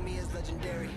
me is legendary.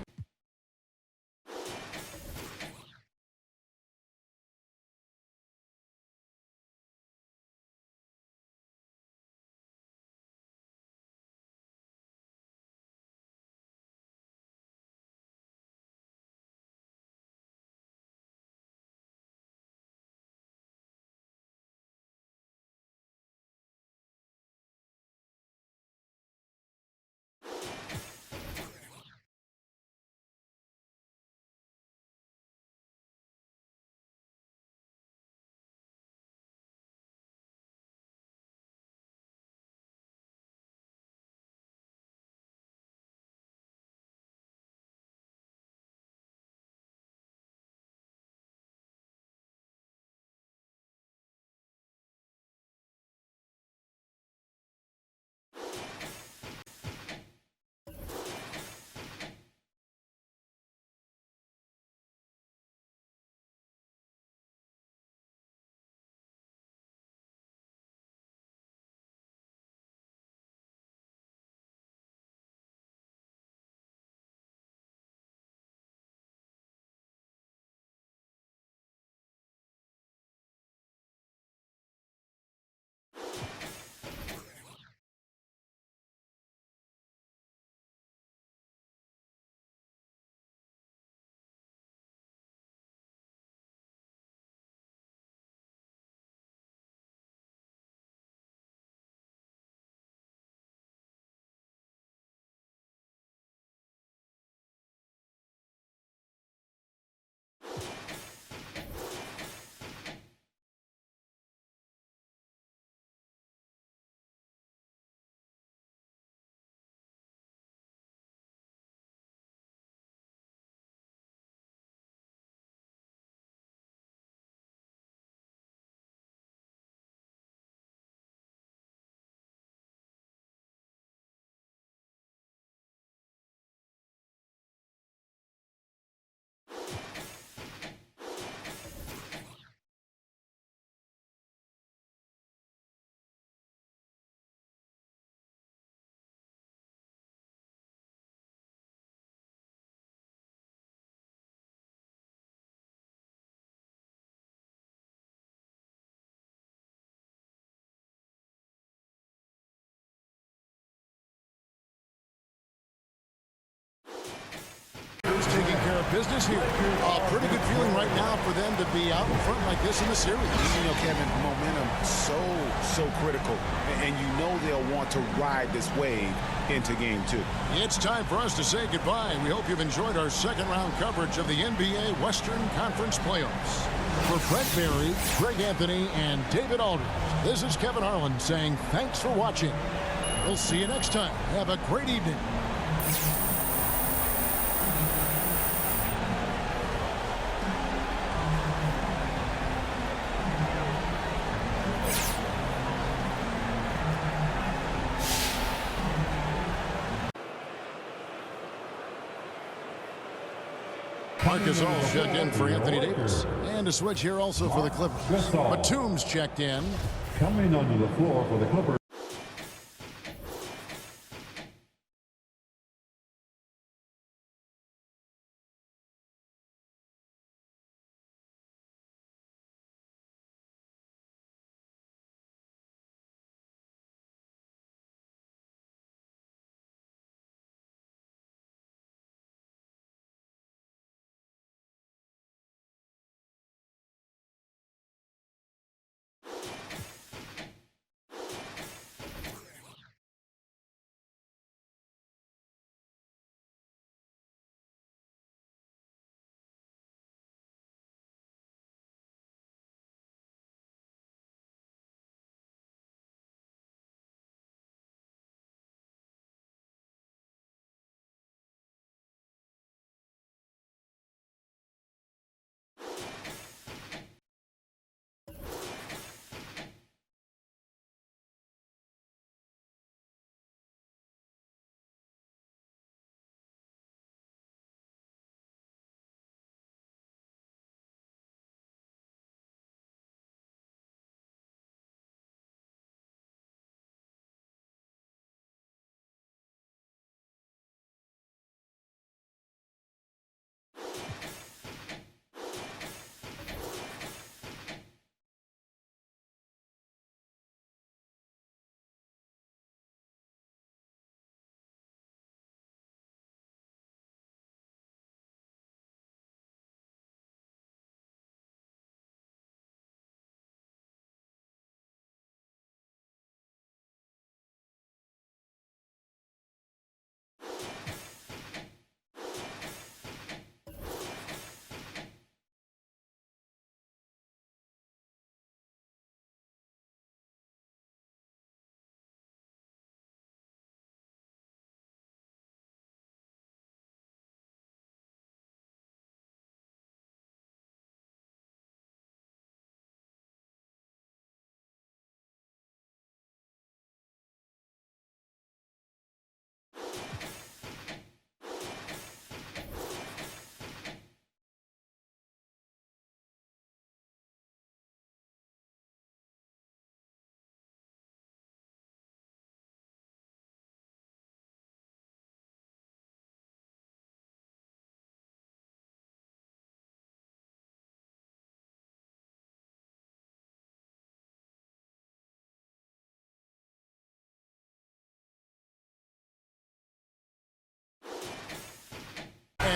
Taking care of business here. Pretty good feeling right now for them to be out in front like this in the series. You know, Kevin, momentum so critical. And you know they'll want to ride this wave into game 2. It's time for us to say goodbye. We hope you've enjoyed our second round coverage of the NBA Western Conference Playoffs. For Brent Berry, Greg Anthony, and David Aldridge, this is Kevin Harlan saying thanks for watching. We'll see you next time. Have a great evening. Marcus All checked in for Anthony Davis. And a switch here also for the Clippers. Batum's checked in. Coming onto the floor for the Clippers.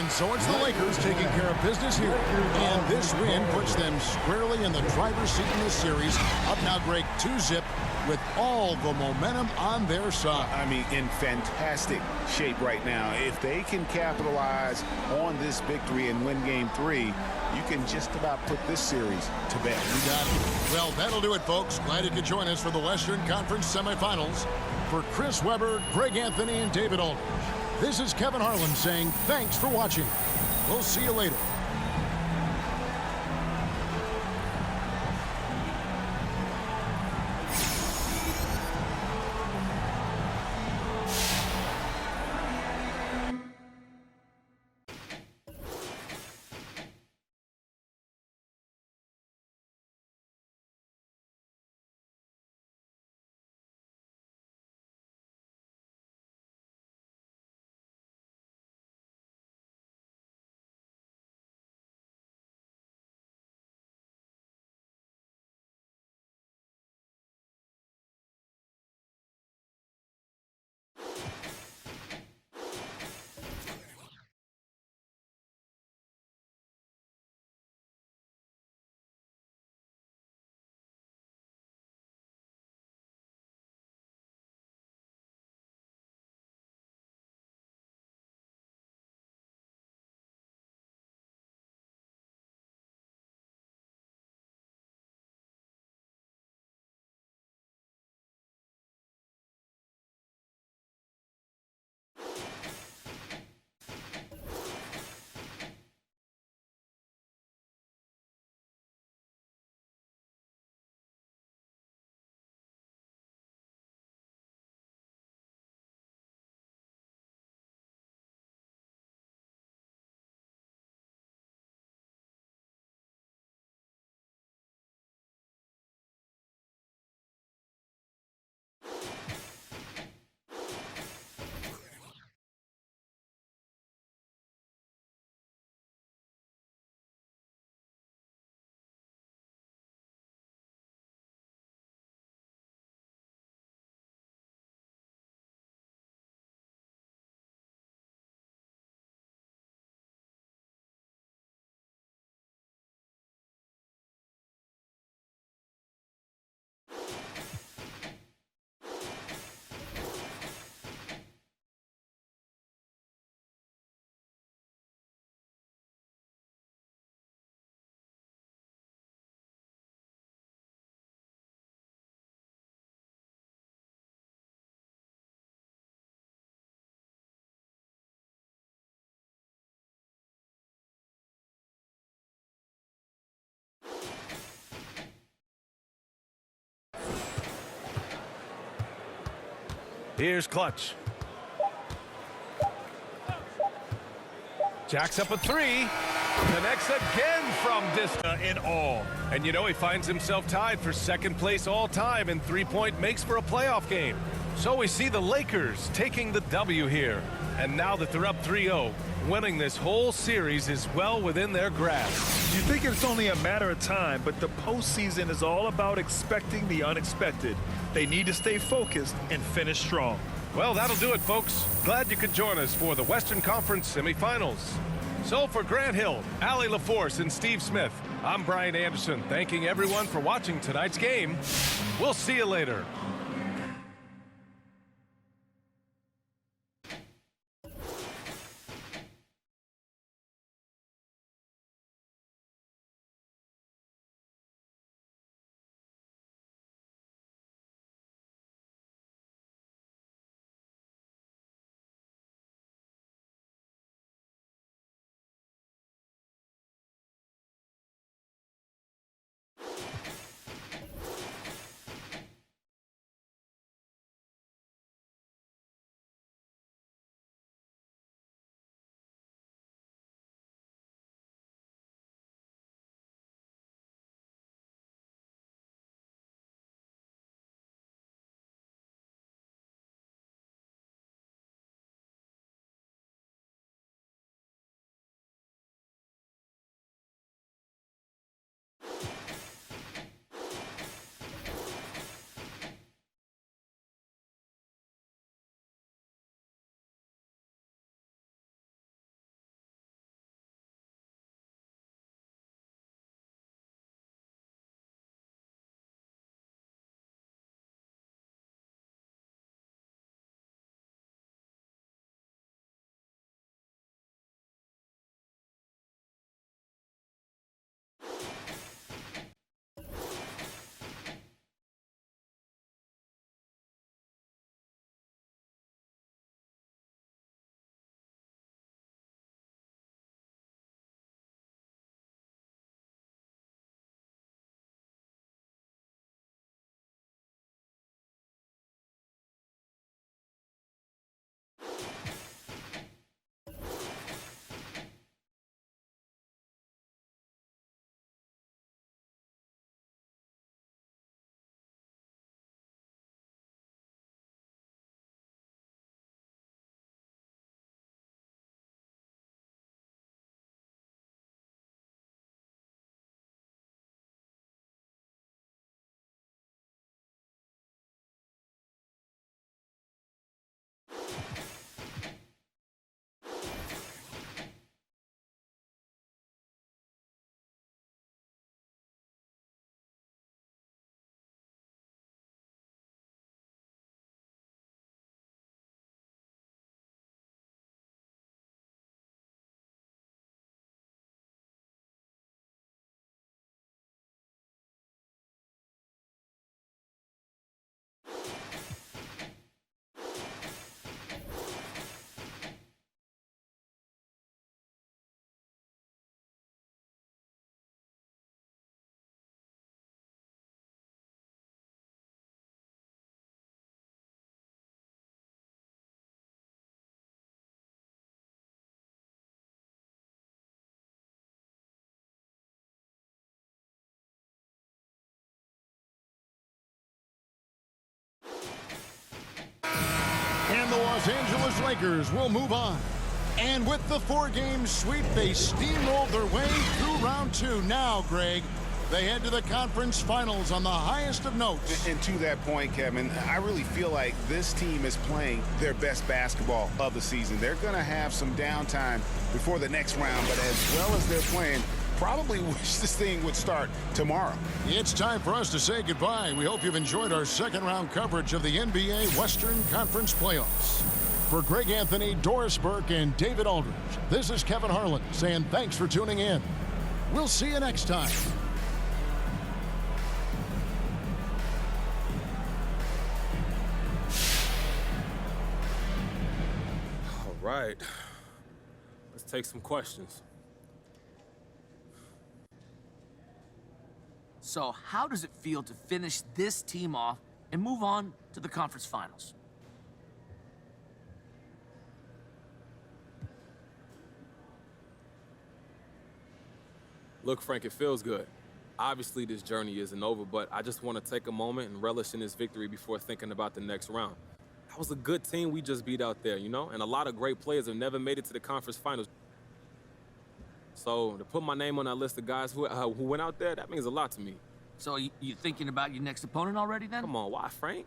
And so it's the Lakers taking care of business here. And this win puts them squarely in the driver's seat in this series. Up now, Greg, 2-zip with all the momentum on their side. I mean, in fantastic shape right now. If they can capitalize on this victory and win Game 3, you can just about put this series to bed. You got it. Well, that'll do it, folks. Glad you could join us for the Western Conference semifinals. For Chris Webber, Greg Anthony, and David Aldridge, this is Kevin Harlan saying thanks for watching. We'll see you later. Here's Clutch. Jacks up a three. Connects again from distance in all. And you know, he finds himself tied for second place all time in three-point makes for a playoff game. So we see the Lakers taking the W here. And now that they're up 3-0, winning this whole series is well within their grasp. You think it's only a matter of time, but the postseason is all about expecting the unexpected. They need to stay focused and finish strong. Well, that'll do it, folks. Glad you could join us for the Western Conference semifinals. So for Grant Hill, Allie LaForce, and Steve Smith, I'm Brian Anderson, thanking everyone for watching tonight's game. We'll see you later. Los Angeles Lakers will move on. And with the 4-game sweep, they steamrolled their way through round 2. Now, Greg, they head to the conference finals on the highest of notes. And to that point, Kevin, I really feel like this team is playing their best basketball of the season. They're going to have some downtime before the next round, but as well as they're playing, probably wish this thing would start tomorrow. It's time for us to say goodbye. We hope you've enjoyed our second round coverage of the NBA Western Conference Playoffs. For Greg Anthony, Doris Burke, and David Aldridge, this is Kevin Harlan saying thanks for tuning in. We'll see you next time. All right, let's take some questions. So how does it feel to finish this team off and move on to the conference finals? Look, Frank, it feels good. Obviously, this journey isn't over, but I just want to take a moment and relish in this victory before thinking about the next round. That was a good team we just beat out there, you know? And a lot of great players have never made it to the conference finals. So to put my name on that list of guys who went out there, that means a lot to me. So you thinking about your next opponent already then? Come on, why, Frank?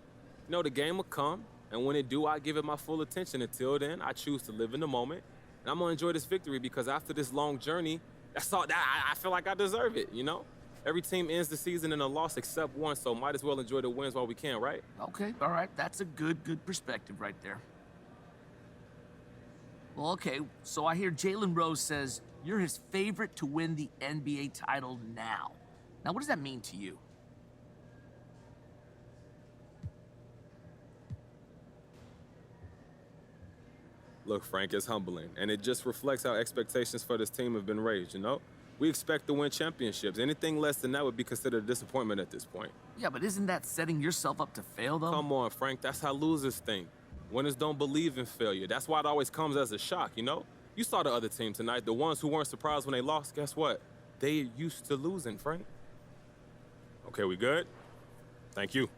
You know, the game will come, and when it do, I give it my full attention. Until then, I choose to live in the moment, and I'm going to enjoy this victory because after this long journey, that's all. I feel like I deserve it, you know? Every team ends the season in a loss except one, so might as well enjoy the wins while we can, right? Okay, all right. That's a good perspective right there. Well, okay, so I hear Jalen Rose says you're his favorite to win the NBA title now. Now, what does that mean to you? Look, Frank, it's humbling, and it just reflects how expectations for this team have been raised, you know? We expect to win championships. Anything less than that would be considered a disappointment at this point. Yeah, but isn't that setting yourself up to fail, though? Come on, Frank, that's how losers think. Winners don't believe in failure. That's why it always comes as a shock, you know? You saw the other team tonight, the ones who weren't surprised when they lost. Guess what? They used to losing, Frank. Okay, we good? Thank you.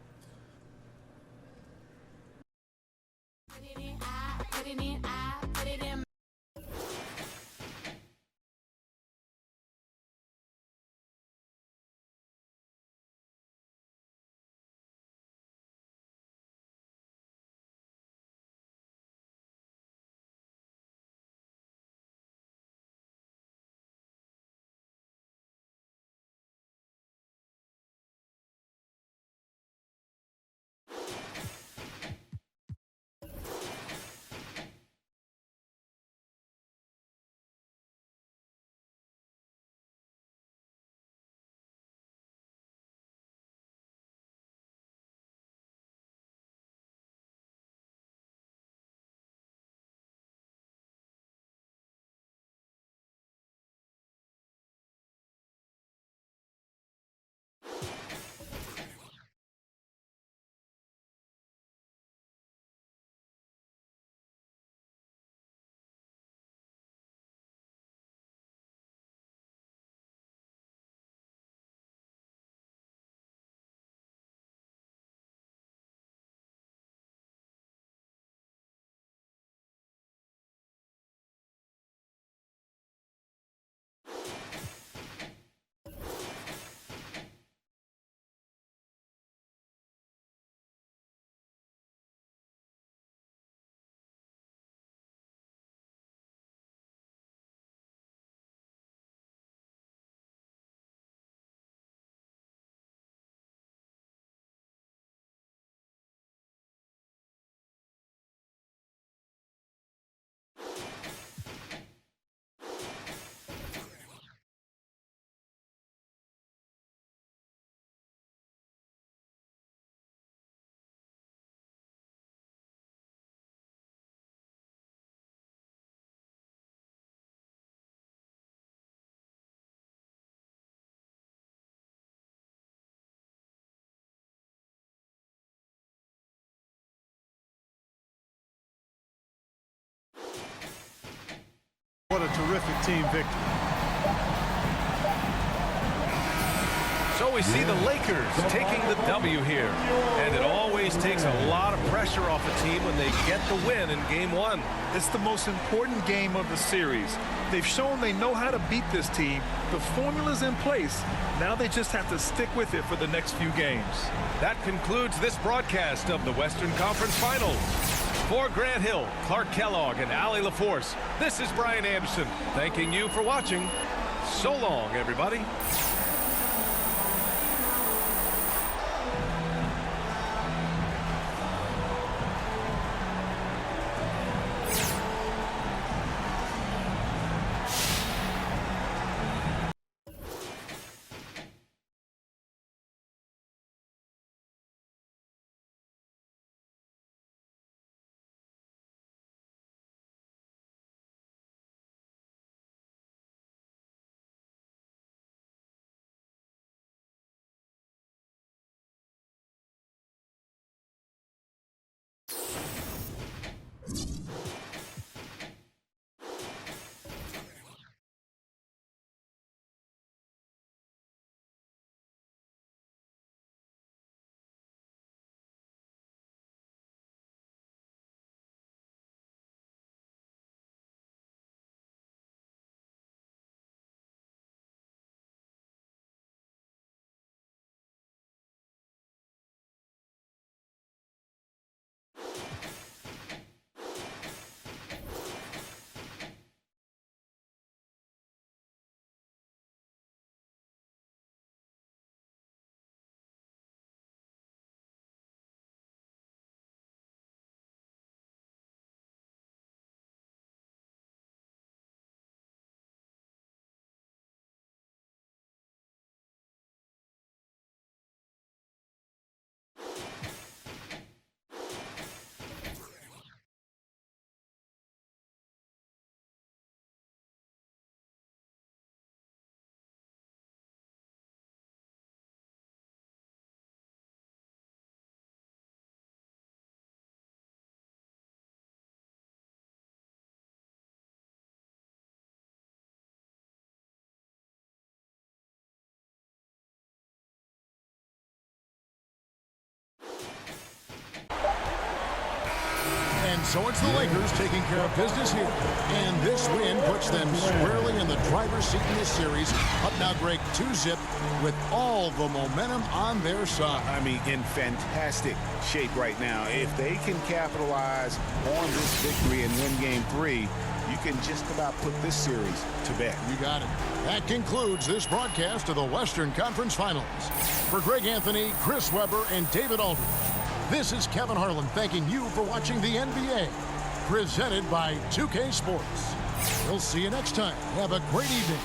What a terrific team victory. So we see the Lakers taking the W here. And it always takes a lot of pressure off a team when they get the win in Game 1. It's the most important game of the series. They've shown they know how to beat this team. The formula's in place. Now they just have to stick with it for the next few games. That concludes this broadcast of the Western Conference Finals. For Grant Hill, Clark Kellogg, and Allie LaForce, this is Brian Anderson, thanking you for watching. So long, everybody. And so it's the Lakers taking care of business here. And this win puts them squarely in the driver's seat in this series. Up now, Greg, 2-zip with all the momentum on their side. I mean, in fantastic shape right now. If they can capitalize on this victory and win Game 3, you can just about put this series to bed. You got it. That concludes this broadcast of the Western Conference Finals. For Greg Anthony, Chris Webber, and David Aldridge, this is Kevin Harlan thanking you for watching the NBA, presented by 2K Sports. We'll see you next time. Have a great evening.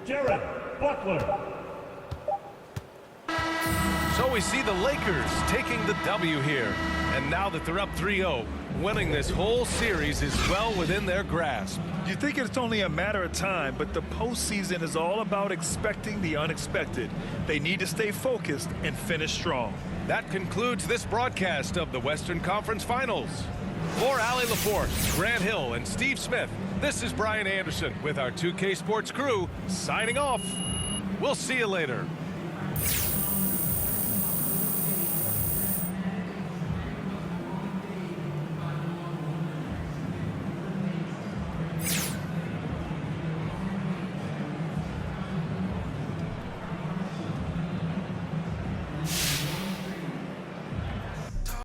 Jared Butler. So we see the Lakers taking the W here. And now that they're up 3-0, winning this whole series is well within their grasp. You think it's only a matter of time, but the postseason is all about expecting the unexpected. They need to stay focused and finish strong. That concludes this broadcast of the Western Conference Finals. For Allie Laporte, Grant Hill, and Steve Smith, this is Brian Anderson with our 2K Sports crew signing off. We'll see you later.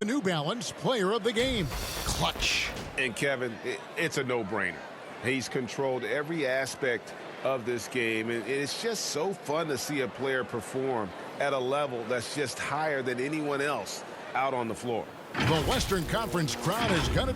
New Balance Player of the Game. Clutch. And Kevin, it's a no-brainer. He's controlled every aspect of this game, and it's just so fun to see a player perform at a level that's just higher than anyone else out on the floor. The Western Conference crowd is going to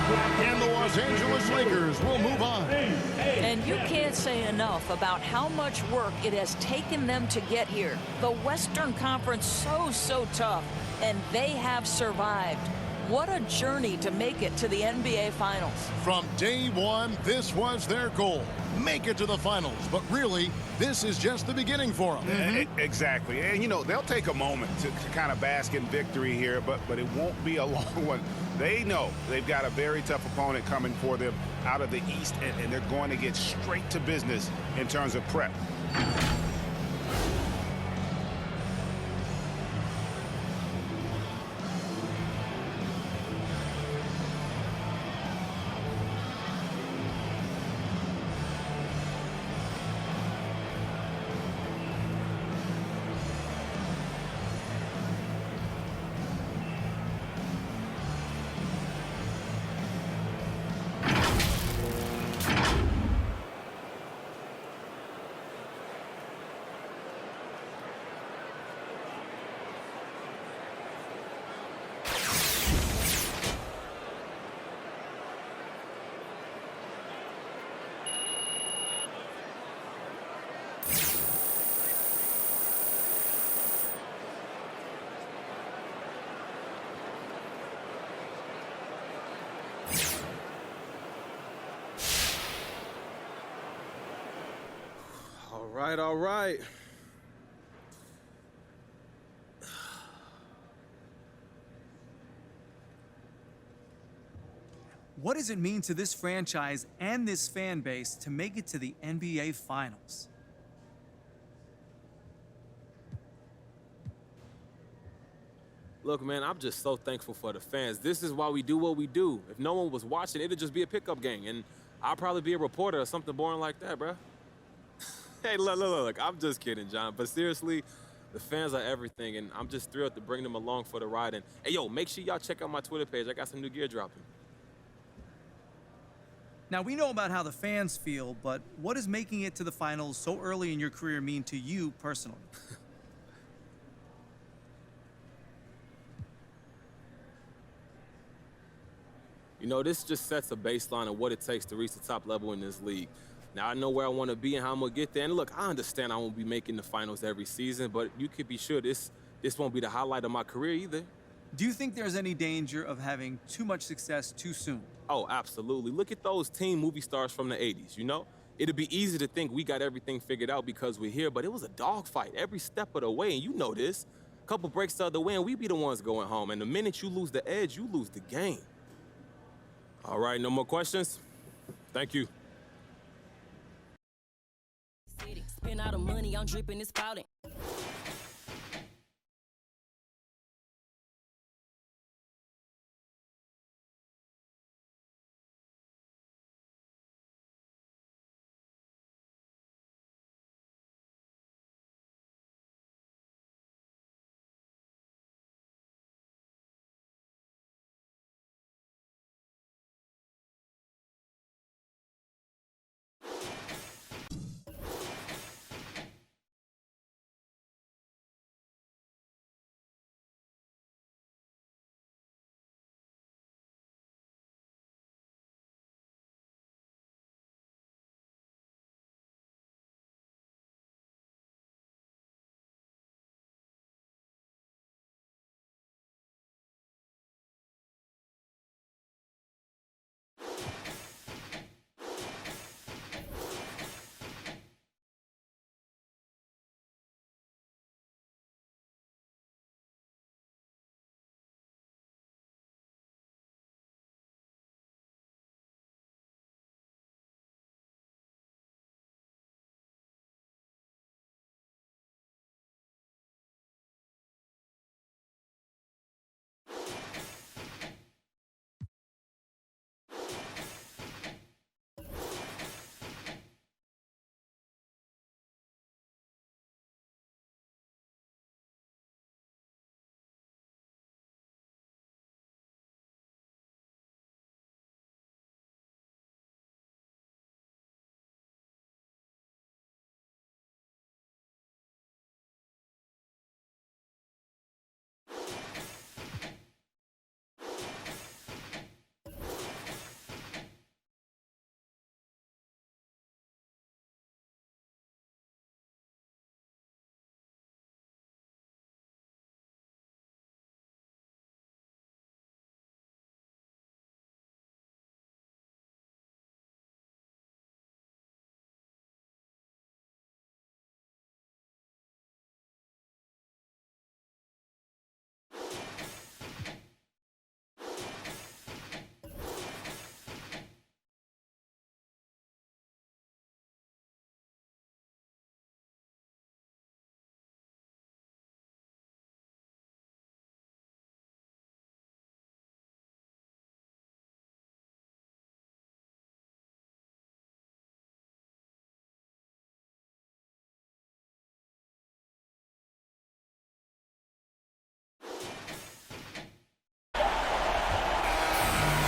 and the Los Angeles Lakers will move on. And you can't say enough about how much work it has taken them to get here. The Western Conference so tough, and they have survived. What a journey to make it to the NBA Finals. From day one, this was their goal. Make it to the finals. But really, this is just the beginning for them. Exactly. And, you know, they'll take a moment to kind of bask in victory here, but it won't be a long one. They know they've got a very tough opponent coming for them out of the East, and they're going to get straight to business in terms of prep. All right, all right. What does it mean to this franchise and this fan base to make it to the NBA Finals? Look, man, I'm just so thankful for the fans. This is why we do what we do. If no one was watching, it'd just be a pickup game, and I'll probably be a reporter or something boring like that, bro. Hey, look, I'm just kidding, John. But seriously, the fans are everything, and I'm just thrilled to bring them along for the ride. And, hey, yo, make sure y'all check out my Twitter page. I got some new gear dropping. Now, we know about how the fans feel, but what does making it to the finals so early in your career mean to you personally? You know, this just sets a baseline of what it takes to reach the top level in this league. Now, I know where I want to be and how I'm going to get there. And look, I understand I won't be making the finals every season, but you could be sure this won't be the highlight of my career either. Do you think there's any danger of having too much success too soon? Oh, absolutely. Look at those teen movie stars from the 80s, you know? It'd be easy to think we got everything figured out because we're here, but it was a dogfight every step of the way, and you know this. A couple breaks the other way, and we be the ones going home. And the minute you lose the edge, you lose the game. All right, no more questions? Thank you. Spend all the money, I'm dripping, it's spouting.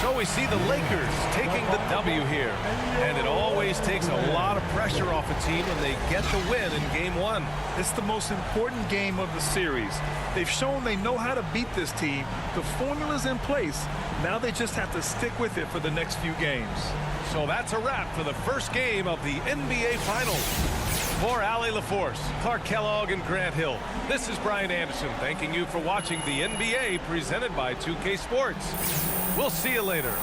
So we see the Lakers taking the W here. And it always takes a lot of pressure off a team when they get the win in Game 1. It's the most important game of the series. They've shown they know how to beat this team. The formula's in place. Now they just have to stick with it for the next few games. So that's a wrap for the first game of the NBA Finals. For Allie LaForce, Clark Kellogg, and Grant Hill, this is Brian Anderson thanking you for watching the NBA presented by 2K Sports. We'll see you later.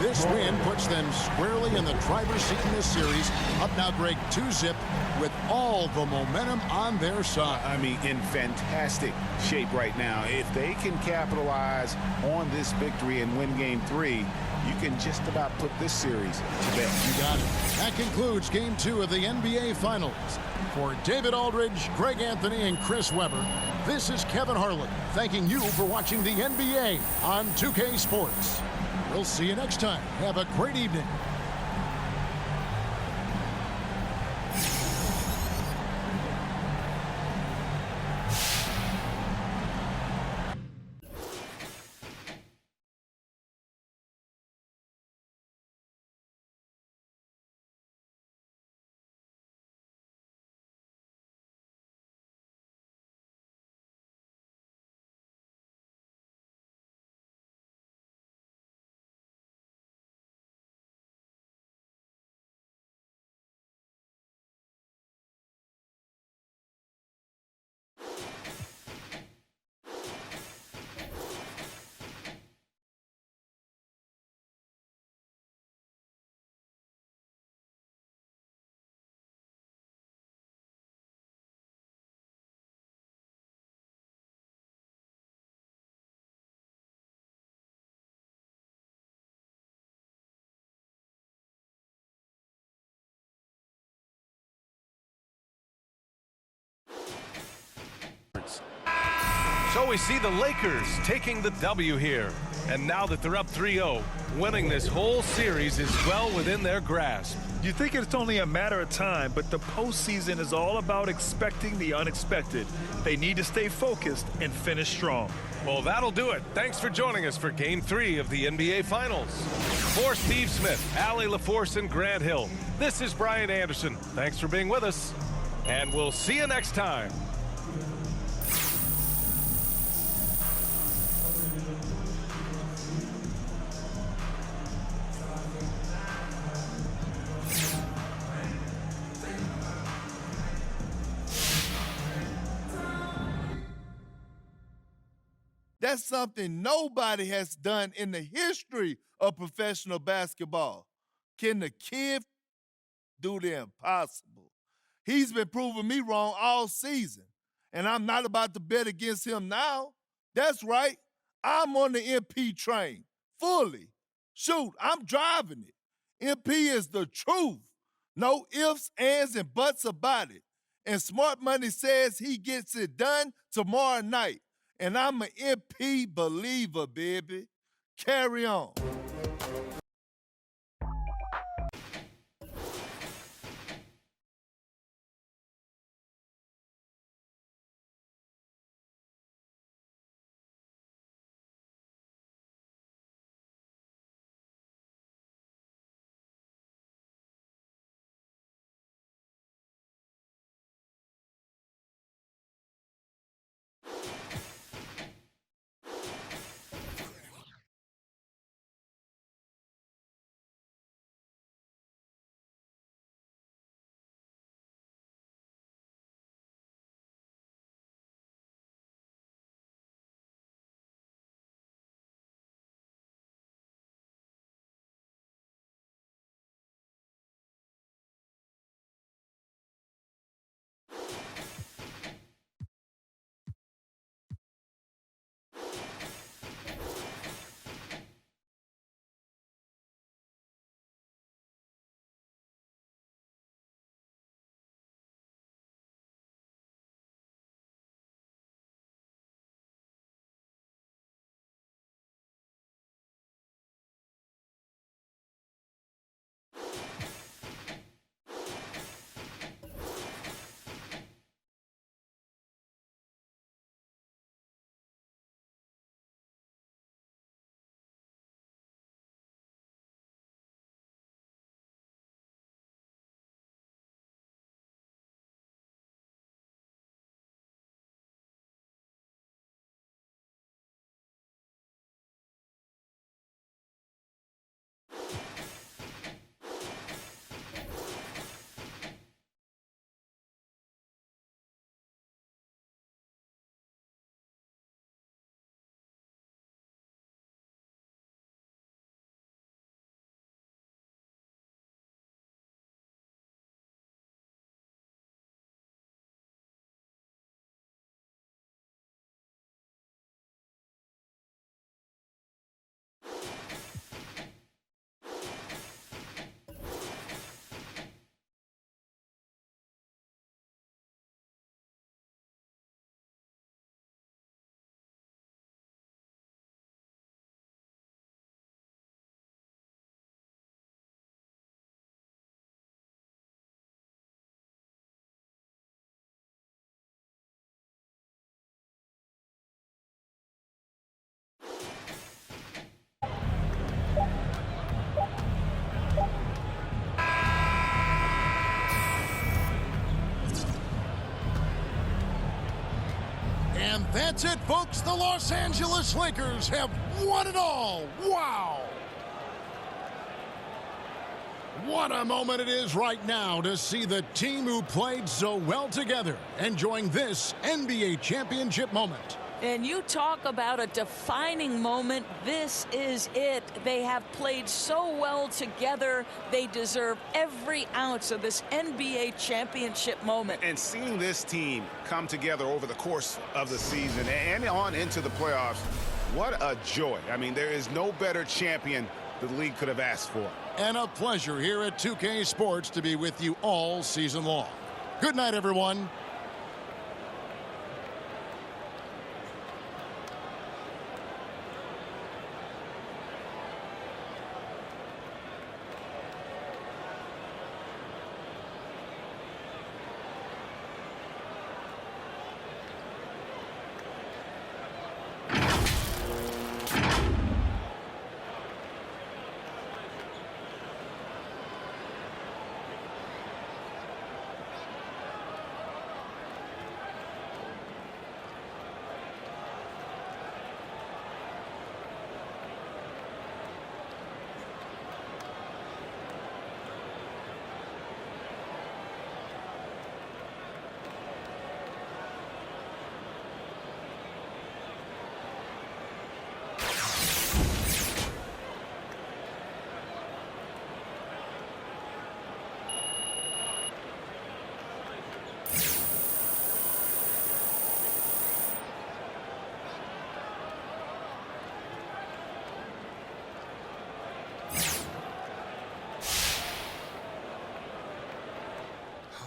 This win puts them squarely in the driver's seat in this series. Up now, Greg, 2-zip with all the momentum on their side. I mean, in fantastic shape right now. If they can capitalize on this victory and win Game 3, you can just about put this series to bed. You got it. That concludes Game 2 of the NBA Finals. For David Aldridge, Greg Anthony, and Chris Webber, this is Kevin Harlan thanking you for watching the NBA on 2K Sports. We'll see you next time. Have a great evening. So we see the Lakers taking the W here. And now that they're up 3-0, winning this whole series is well within their grasp. You think it's only a matter of time, but the postseason is all about expecting the unexpected. They need to stay focused and finish strong. Well, that'll do it. Thanks for joining us for Game 3 of the NBA Finals. For Steve Smith, Allie LaForce, and Grant Hill, this is Brian Anderson. Thanks for being with us, and we'll see you next time. That's something nobody has done in the history of professional basketball. Can the kid do the impossible? He's been proving me wrong all season, and I'm not about to bet against him now. That's right. I'm on the MP train, fully. Shoot, I'm driving it. MP is the truth. No ifs, ands, and buts about it. And Smart Money says he gets it done tomorrow night. And I'm an MP believer, baby. Carry on. And that's it, folks. The Los Angeles Lakers have won it all. Wow! What a moment it is right now to see the team who played so well together enjoying this NBA championship moment. And you talk about a defining moment. This is it. They have played so well together. They deserve every ounce of this NBA championship moment. And seeing this team come together over the course of the season and on into the playoffs, what a joy. I mean, there is no better champion the league could have asked for. And a pleasure here at 2K Sports to be with you all season long. Good night, everyone.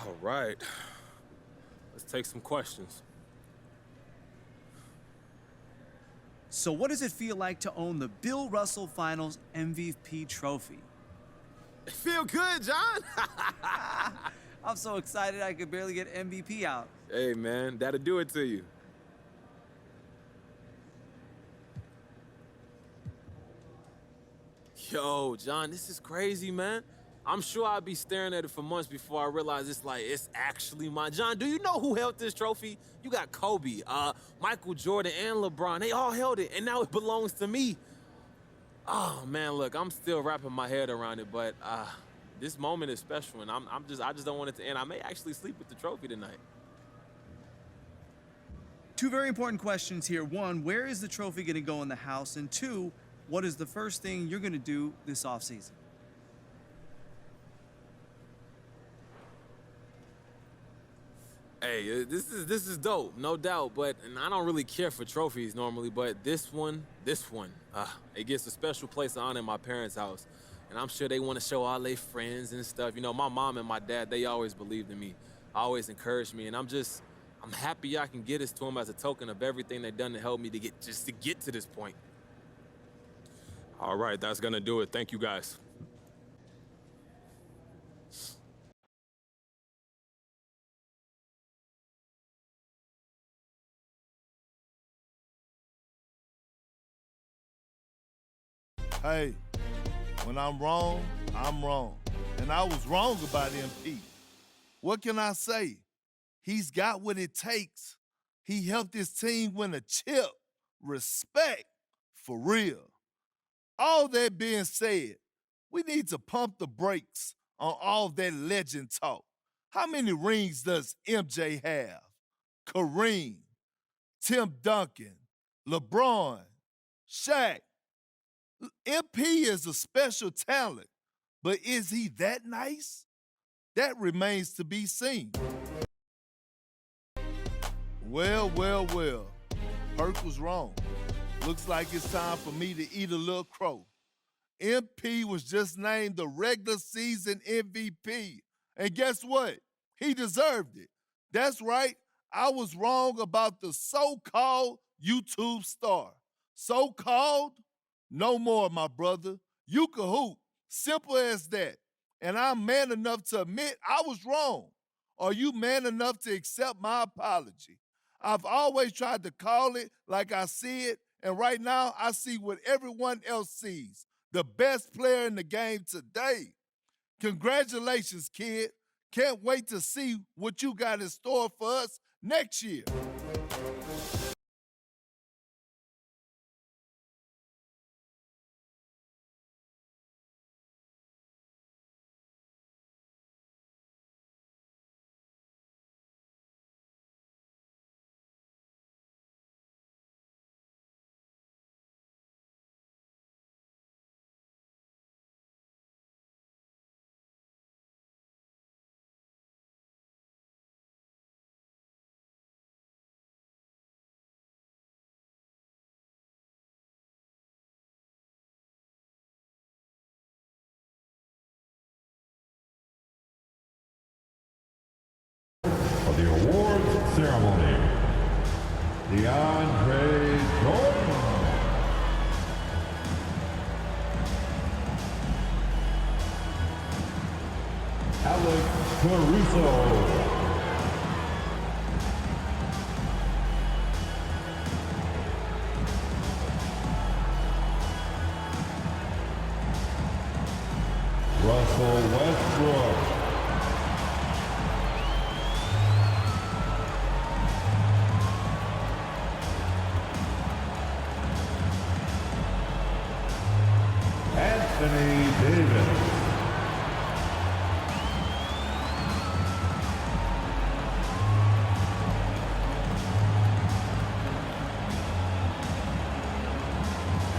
All right. Let's take some questions. So what does it feel like to own the Bill Russell Finals MVP trophy? Feel good, John? I'm so excited I could barely get MVP out. Hey, man, that'll do it to you. Yo, John, this is crazy, man. I'm sure I'll be staring at it for months before I realize it's actually mine. John, do you know who held this trophy? You got Kobe, Michael Jordan, and LeBron. They all held it, and now it belongs to me. Oh, man, look, I'm still wrapping my head around it, but this moment is special, and I just don't want it to end. I may actually sleep with the trophy tonight. Two very important questions here. One, where is the trophy going to go in the house? And two, what is the first thing you're going to do this offseason? Hey, this is dope, no doubt. And I don't really care for trophies normally, but this one, it gets a special place of honor in my parents' house. And I'm sure they want to show all their friends and stuff. You know, my mom and my dad, they always believed in me, always encouraged me. And I'm happy I can get this to them as a token of everything they've done to help me to get to this point. All right, that's gonna do it. Thank you, guys. Hey, when I'm wrong, I'm wrong. And I was wrong about MP. What can I say? He's got what it takes. He helped his team win a chip. Respect, for real. All that being said, we need to pump the brakes on all that legend talk. How many rings does MJ have? Kareem, Tim Duncan, LeBron, Shaq. MP is a special talent, but is he that nice? That remains to be seen. Well. Perk was wrong. Looks like it's time for me to eat a little crow. MP was just named the regular season MVP. And guess what? He deserved it. That's right. I was wrong about the so-called YouTube star. So-called? No more, my brother. You can hoop. Simple as that. And I'm man enough to admit I was wrong. Are you man enough to accept my apology? I've always tried to call it like I see it, and right now I see what everyone else sees. The best player in the game today. Congratulations, kid. Can't wait to see what you got in store for us next year. ceremony, DeAndre Jordan. Alex Caruso. Russell Westbrook. Anthony Davis.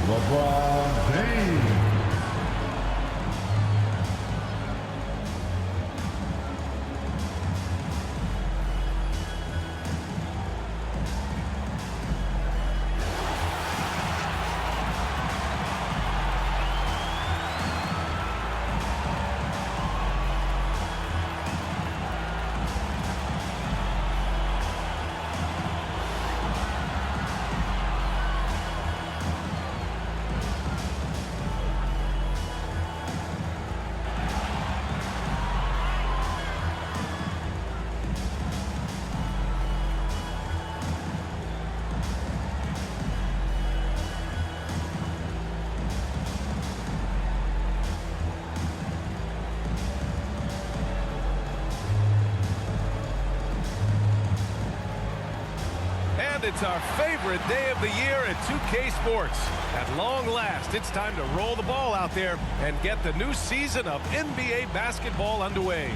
LeBron James. It's our favorite day of the year at 2K Sports. At long last, it's time to roll the ball out there and get the new season of NBA basketball underway.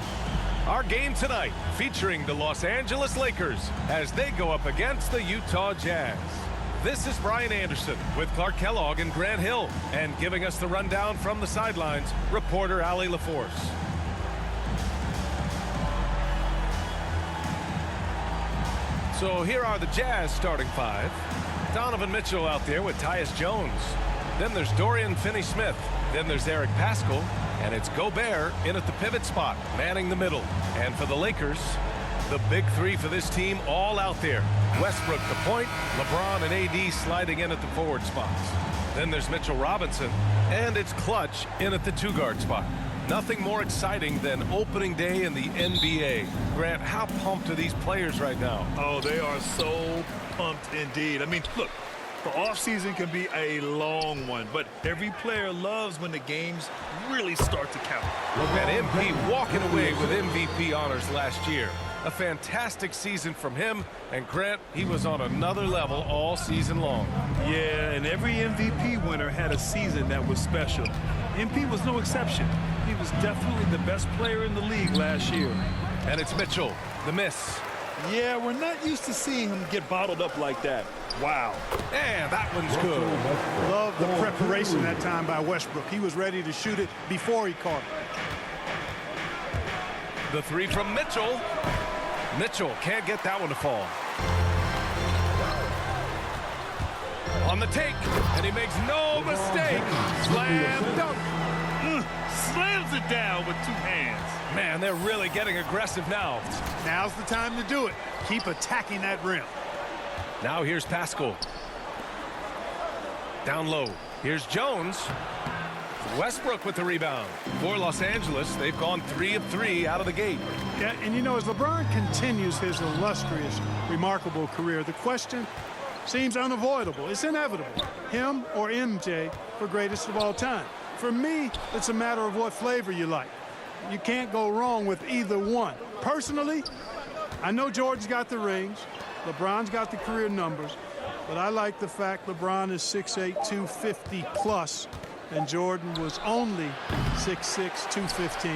Our game tonight featuring the Los Angeles Lakers as they go up against the Utah Jazz. This is Brian Anderson with Clark Kellogg and Grant Hill, and giving us the rundown from the sidelines, reporter Allie LaForce. So here are the Jazz starting five. Donovan Mitchell out there with Tyus Jones. Then there's Dorian Finney-Smith. Then there's Eric Paschall. And it's Gobert in at the pivot spot, manning the middle. And for the Lakers, the big three for this team all out there. Westbrook the point, LeBron and AD sliding in at the forward spots. Then there's Mitchell Robinson. And it's Clutch in at the two-guard spot. Nothing more exciting than opening day in the NBA. Grant, how pumped are these players right now? Oh, they are so pumped indeed. I mean, look, the offseason can be a long one, but every player loves when the games really start to count. Look at MP walking away with MVP honors last year. A fantastic season from him, and Grant, he was on another level all season long. Yeah, and every MVP winner had a season that was special. MP was no exception. He was definitely the best player in the league last year. And it's Mitchell, the miss. Yeah, we're not used to seeing him get bottled up like that. Wow. And that one's good. Love the preparation that time by Westbrook. He was ready to shoot it before he caught it. The three from Mitchell. Mitchell can't get that one to fall. On the take, and he makes no mistake. Slam dunk. Slams it down with two hands. Man, they're really getting aggressive now. Now's the time to do it. Keep attacking that rim. Now here's Paschall. Down low. Here's Jones. Westbrook with the rebound. For Los Angeles, they've gone 3 of 3 out of the gate. Yeah, and you know, as LeBron continues his illustrious, remarkable career, the question seems unavoidable. It's inevitable. Him or MJ for greatest of all time. For me, it's a matter of what flavor you like. You can't go wrong with either one. Personally, I know Jordan's got the rings, LeBron's got the career numbers, but I like the fact LeBron is 6'8", 250 plus, and Jordan was only 6'6", 215.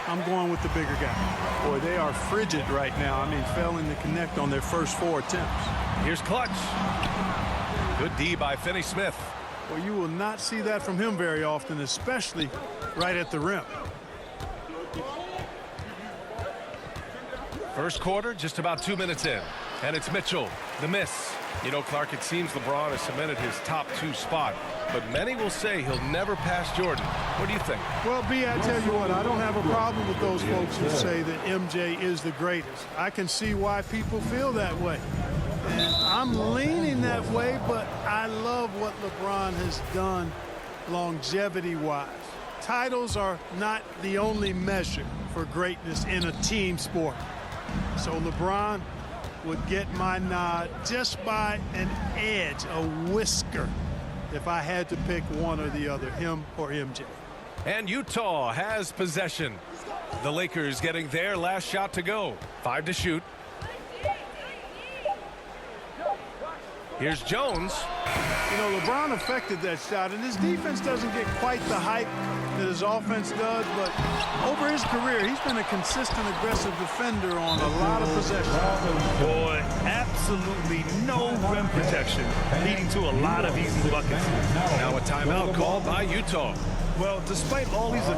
I'm going with the bigger guy. Boy, they are frigid right now. I mean, failing to connect on their first 4 attempts. Here's Clutch. Good D by Finney-Smith. Well, you will not see that from him very often, especially right at the rim. First quarter, just about 2 minutes in. And it's Mitchell, the miss. You know, Clark, it seems LeBron has cemented his top 2 spot, but many will say he'll never pass Jordan. What do you think? Well, B, I tell you what, I don't have a problem with those folks who say that MJ is the greatest. I can see why people feel that way. And I'm leaning that way, but I love what LeBron has done longevity-wise. Titles are not the only measure for greatness in a team sport. So LeBron would get my nod just by an edge, a whisker, if I had to pick one or the other, him or MJ. And Utah has possession. The Lakers getting their last shot to go. 5 to shoot. Here's Jones. You know, LeBron affected that shot, and his defense doesn't get quite the hype that his offense does, but over his career, he's been a consistent, aggressive defender on a lot of possessions. Boy, absolutely no rim protection, leading to a lot of easy buckets. Now a timeout called by Utah. Well, despite all these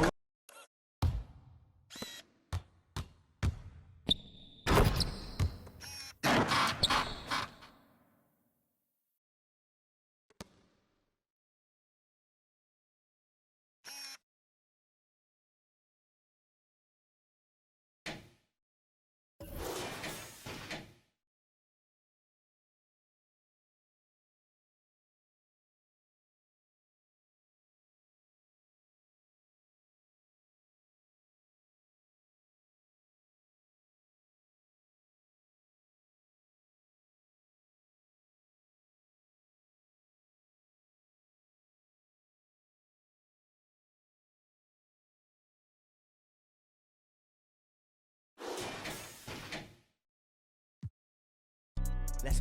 Let's